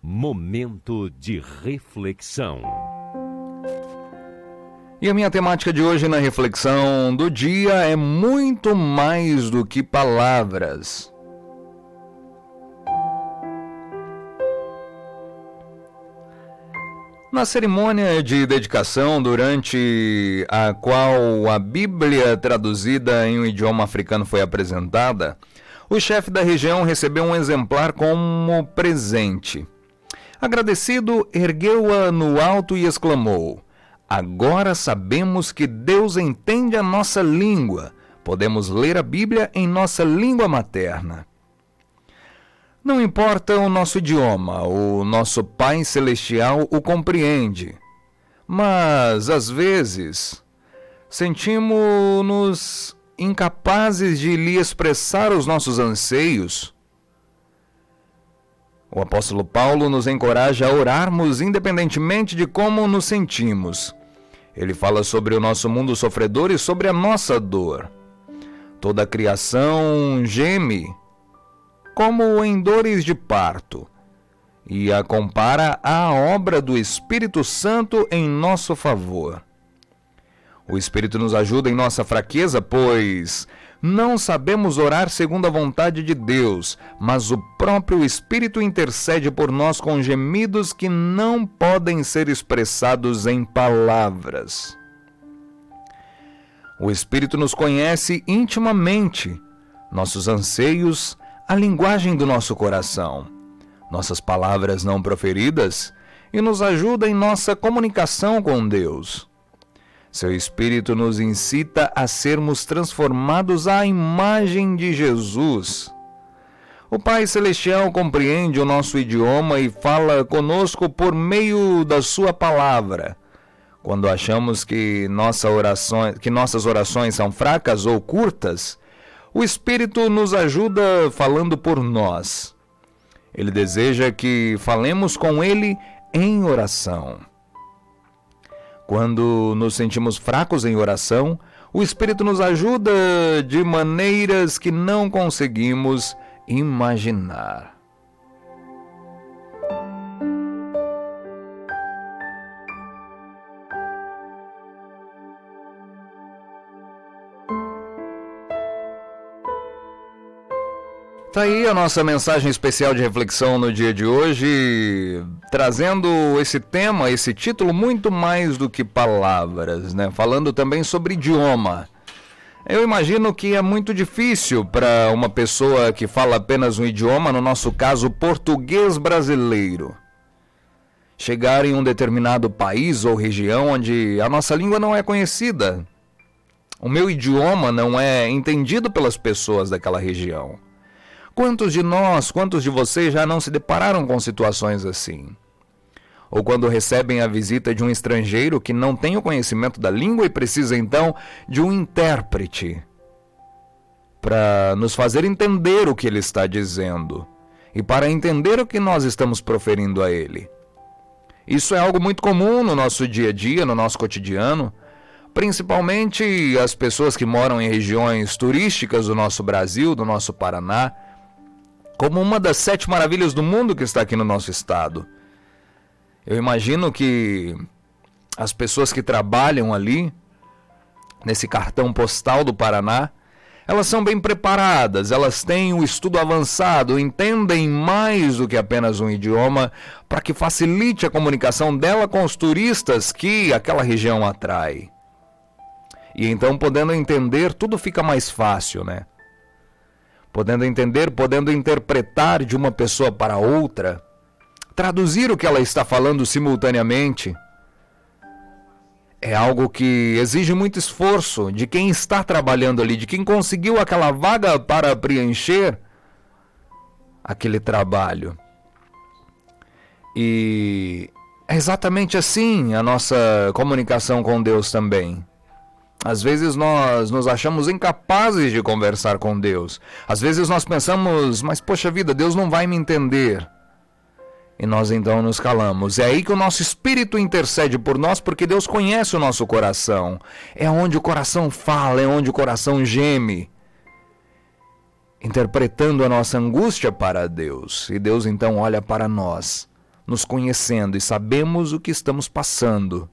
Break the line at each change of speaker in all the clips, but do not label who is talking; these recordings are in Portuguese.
Momento de reflexão.
E a minha temática de hoje na reflexão do dia é muito mais do que palavras. Na cerimônia de dedicação, durante a qual a Bíblia traduzida em um idioma africano foi apresentada, o chefe da região recebeu um exemplar como presente. Agradecido, ergueu-a no alto e exclamou: "Agora sabemos que Deus entende a nossa língua. Podemos ler a Bíblia em nossa língua materna." Não importa o nosso idioma, o nosso Pai Celestial o compreende. Mas, às vezes, sentimos-nos incapazes de lhe expressar os nossos anseios. O apóstolo Paulo nos encoraja a orarmos independentemente de como nos sentimos. Ele fala sobre o nosso mundo sofredor e sobre a nossa dor. Toda a criação geme, como em dores de parto, e a compara à obra do Espírito Santo em nosso favor. O Espírito nos ajuda em nossa fraqueza, pois não sabemos orar segundo a vontade de Deus, mas o próprio Espírito intercede por nós com gemidos que não podem ser expressados em palavras. O Espírito nos conhece intimamente, nossos anseios, a linguagem do nosso coração, nossas palavras não proferidas, e nos ajuda em nossa comunicação com Deus. Seu Espírito nos incita a sermos transformados à imagem de Jesus. O Pai Celestial compreende o nosso idioma e fala conosco por meio da sua palavra. Quando achamos que nossas orações são fracas ou curtas, o Espírito nos ajuda falando por nós. Ele deseja que falemos com Ele em oração. Quando nos sentimos fracos em oração, o Espírito nos ajuda de maneiras que não conseguimos imaginar. Tá aí a nossa mensagem especial de reflexão no dia de hoje, trazendo esse tema, esse título, muito mais do que palavras, né? Falando também sobre idioma. Eu imagino que é muito difícil para uma pessoa que fala apenas um idioma, no nosso caso, português brasileiro, chegar em um determinado país ou região onde a nossa língua não é conhecida. O meu idioma não é entendido pelas pessoas daquela região. Quantos de nós, quantos de vocês já não se depararam com situações assim? Ou quando recebem a visita de um estrangeiro que não tem o conhecimento da língua e precisa então de um intérprete para nos fazer entender o que ele está dizendo e para entender o que nós estamos proferindo a ele. Isso é algo muito comum no nosso dia a dia, no nosso cotidiano, principalmente as pessoas que moram em regiões turísticas do nosso Brasil, do nosso Paraná, como uma das 7 maravilhas do mundo que está aqui no nosso estado. Eu imagino que as pessoas que trabalham ali, nesse cartão postal do Paraná, elas são bem preparadas, elas têm o estudo avançado, entendem mais do que apenas um idioma, para que facilite a comunicação dela com os turistas que aquela região atrai. E então, podendo entender, tudo fica mais fácil, né? Podendo entender, podendo interpretar de uma pessoa para outra, traduzir o que ela está falando simultaneamente, é algo que exige muito esforço de quem está trabalhando ali, de quem conseguiu aquela vaga para preencher aquele trabalho. E é exatamente assim a nossa comunicação com Deus também. Às vezes nós nos achamos incapazes de conversar com Deus. Às vezes nós pensamos, mas poxa vida, Deus não vai me entender. E nós então nos calamos. É aí que o nosso Espírito intercede por nós, porque Deus conhece o nosso coração. É onde o coração fala, é onde o coração geme, interpretando a nossa angústia para Deus. E Deus então olha para nós, nos conhecendo e sabemos o que estamos passando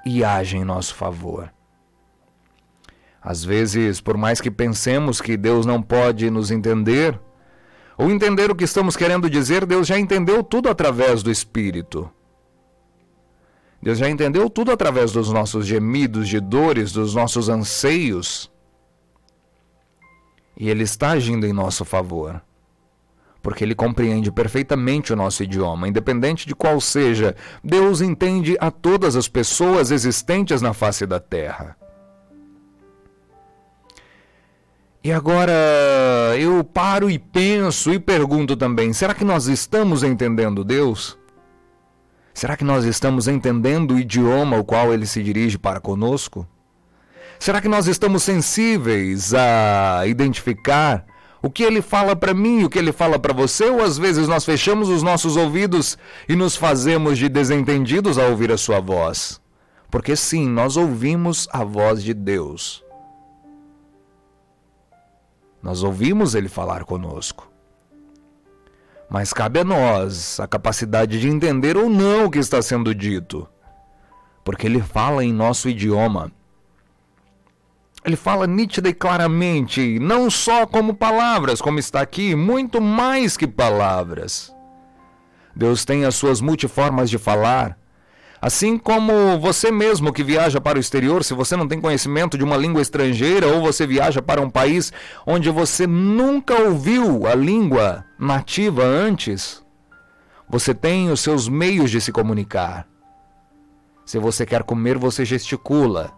e age em nosso favor. Às vezes, por mais que pensemos que Deus não pode nos entender, ou entender o que estamos querendo dizer, Deus já entendeu tudo através do Espírito. Deus já entendeu tudo através dos nossos gemidos, de dores, dos nossos anseios. E Ele está agindo em nosso favor. Porque Ele compreende perfeitamente o nosso idioma, independente de qual seja. Deus entende a todas as pessoas existentes na face da terra. E agora eu paro e penso e pergunto também, será que nós estamos entendendo Deus? Será que nós estamos entendendo o idioma ao qual Ele se dirige para conosco? Será que nós estamos sensíveis a identificar o que Ele fala para mim, o que Ele fala para você? Ou às vezes nós fechamos os nossos ouvidos e nos fazemos de desentendidos ao ouvir a sua voz? Porque sim, nós ouvimos a voz de Deus. Nós ouvimos Ele falar conosco. Mas cabe a nós a capacidade de entender ou não o que está sendo dito. Porque Ele fala em nosso idioma. Ele fala nítida e claramente, não só como palavras, como está aqui, muito mais que palavras. Deus tem as suas multiformas de falar. Assim como você mesmo que viaja para o exterior, se você não tem conhecimento de uma língua estrangeira, ou você viaja para um país onde você nunca ouviu a língua nativa antes, você tem os seus meios de se comunicar. Se você quer comer, você gesticula.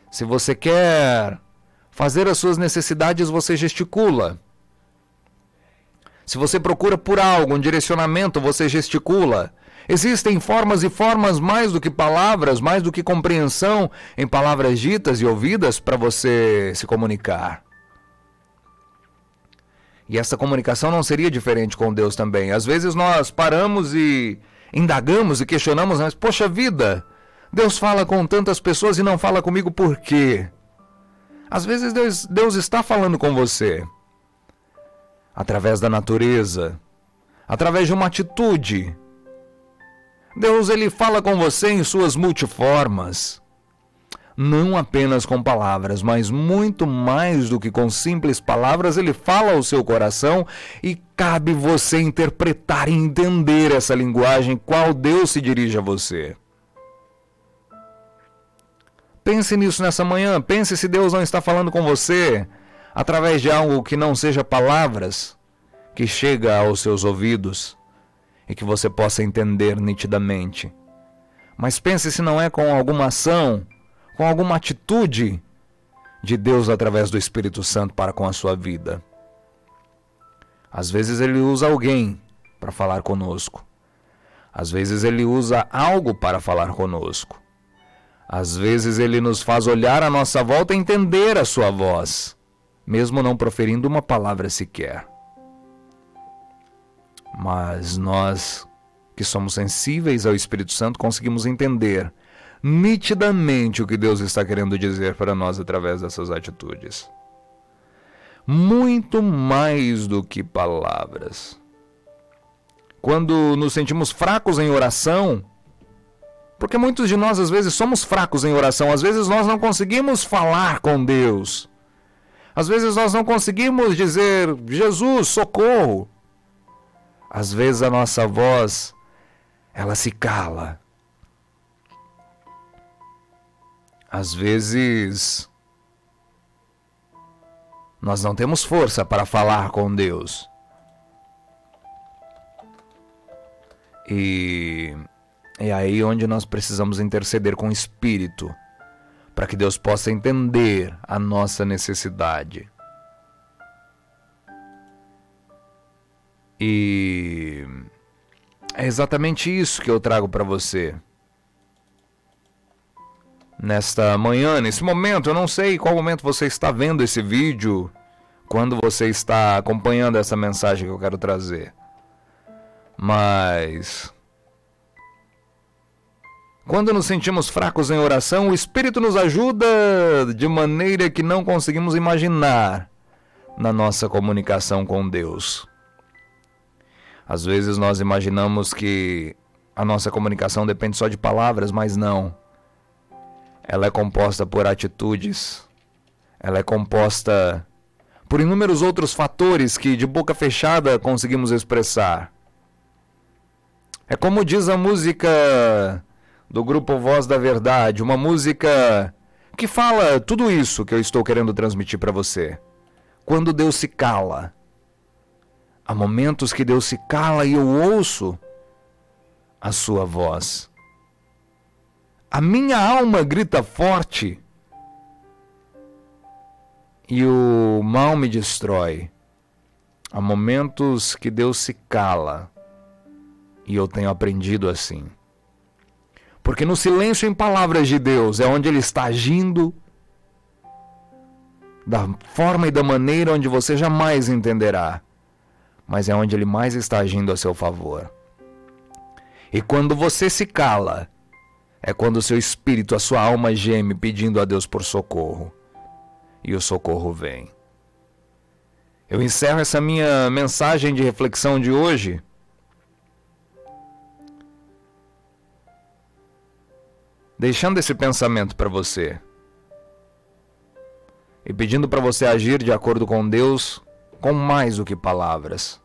Se você quer fazer as suas necessidades, você gesticula. Se você procura por algo, um direcionamento, você gesticula. Existem formas e formas mais do que palavras, mais do que compreensão em palavras ditas e ouvidas para você se comunicar. E essa comunicação não seria diferente com Deus também. Às vezes nós paramos e indagamos e questionamos, mas poxa vida, Deus fala com tantas pessoas e não fala comigo por quê? Às vezes Deus está falando com você através da natureza, através de uma atitude. Deus, Ele fala com você em suas multiformas. Não apenas com palavras, mas muito mais do que com simples palavras, Ele fala ao seu coração e cabe você interpretar e entender essa linguagem, qual Deus se dirige a você. Pense nisso nessa manhã, pense se Deus não está falando com você através de algo que não seja palavras, que chega aos seus ouvidos e que você possa entender nitidamente. Mas pense se não é com alguma ação, com alguma atitude de Deus através do Espírito Santo para com a sua vida. Às vezes Ele usa alguém para falar conosco. Às vezes Ele usa algo para falar conosco. Às vezes Ele nos faz olhar à nossa volta e entender a sua voz, mesmo não proferindo uma palavra sequer. Mas nós, que somos sensíveis ao Espírito Santo, conseguimos entender nitidamente o que Deus está querendo dizer para nós através dessas atitudes. Muito mais do que palavras. Quando nos sentimos fracos em oração, porque muitos de nós às vezes somos fracos em oração, às vezes nós não conseguimos falar com Deus. Às vezes nós não conseguimos dizer, Jesus, socorro. Às vezes a nossa voz, ela se cala. Às vezes, nós não temos força para falar com Deus. E é aí onde nós precisamos interceder com o Espírito, para que Deus possa entender a nossa necessidade. E é exatamente isso que eu trago para você. Nesta manhã, nesse momento, eu não sei qual momento você está vendo esse vídeo, quando você está acompanhando essa mensagem que eu quero trazer. Mas quando nos sentimos fracos em oração, o Espírito nos ajuda de maneira que não conseguimos imaginar na nossa comunicação com Deus. Às vezes nós imaginamos que a nossa comunicação depende só de palavras, mas não. Ela é composta por atitudes. Ela é composta por inúmeros outros fatores que de boca fechada conseguimos expressar. É como diz a música do grupo Voz da Verdade, uma música que fala tudo isso que eu estou querendo transmitir para você. Quando Deus se cala. Há momentos que Deus se cala e eu ouço a sua voz. A minha alma grita forte e o mal me destrói. Há momentos que Deus se cala e eu tenho aprendido assim. Porque no silêncio em palavras de Deus é onde Ele está agindo da forma e da maneira onde você jamais entenderá. Mas é onde Ele mais está agindo a seu favor. E quando você se cala, é quando o seu espírito, a sua alma geme pedindo a Deus por socorro. E o socorro vem. Eu encerro essa minha mensagem de reflexão de hoje deixando esse pensamento para você. E pedindo para você agir de acordo com Deus, com mais do que palavras.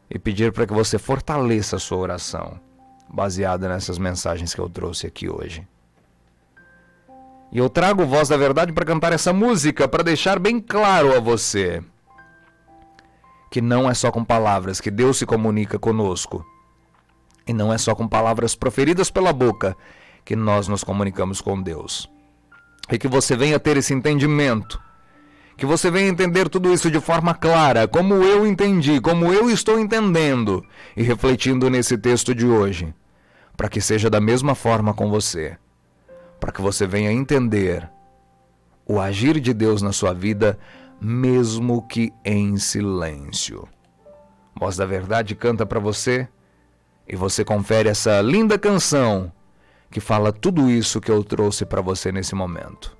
E pedir para que você fortaleça a sua oração, baseada nessas mensagens que eu trouxe aqui hoje. E eu trago Voz da Verdade para cantar essa música, para deixar bem claro a você que não é só com palavras que Deus se comunica conosco. E não é só com palavras proferidas pela boca que nós nos comunicamos com Deus. E que você venha ter esse entendimento. Que você venha entender tudo isso de forma clara, como eu entendi, como eu estou entendendo e refletindo nesse texto de hoje. Para que seja da mesma forma com você. Para que você venha entender o agir de Deus na sua vida, mesmo que em silêncio. Voz da Verdade canta para você e você confere essa linda canção que fala tudo isso que eu trouxe para você nesse momento.